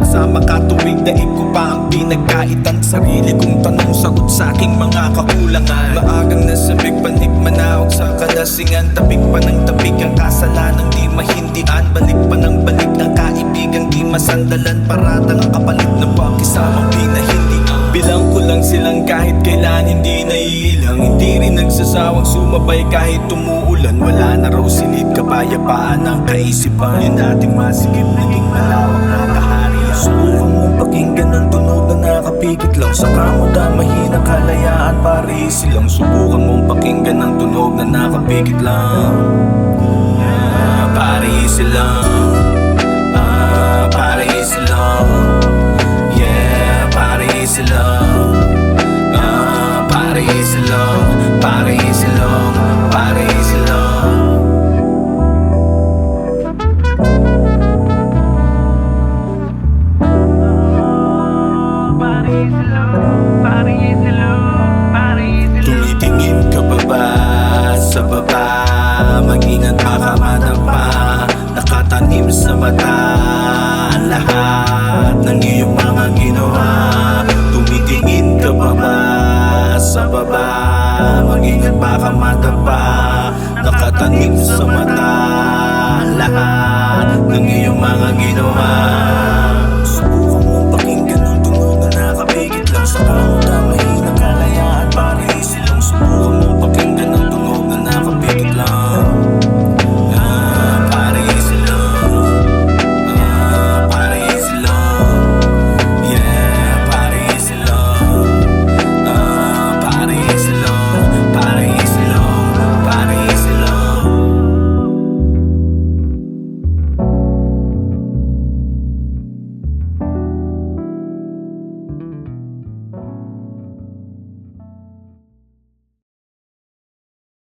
Sa makatuwig daig ko pa ang pinagkaitan. Sarili kong tanong, sagot sa aking mga kakulangan. Maagang nasabik, panig manawag sa kalasingan. Tapik pa ng tapik ang kasalanang di mahindian. Balik pa ng balik ang kaibigan di masandalan. Paratang ang kapalit ng pakisamang pinahindian. Bilang ko lang silang kahit kailan hindi naiilang. Hindi rin nagsasawang sumabay kahit umuulan. Wala na raw silid, kapayapaan ang kaisipan. Yun ating masigip, naging malawak na kaharian. Subukan mong pakinggan ang tunog na nakapikit lang. Saka mo damahin ang kalayaan, pare silang. Subukan mong pakinggan ang tunog na nakapikit lang. Pare silang. Pare silang. Yeah, pare silang. Pare silang. Pare silang. Pare silang. Tumitingin ka pa ba sa baba? Mag-ingat baka madapa. Nakatanim sa mata ang lahat ng iyong mga ginawa. Tumitingin ka pa ba sa baba? Mag-ingat baka madapa. Nakatanim sa mata ang lahat ng iyong mga ginawa.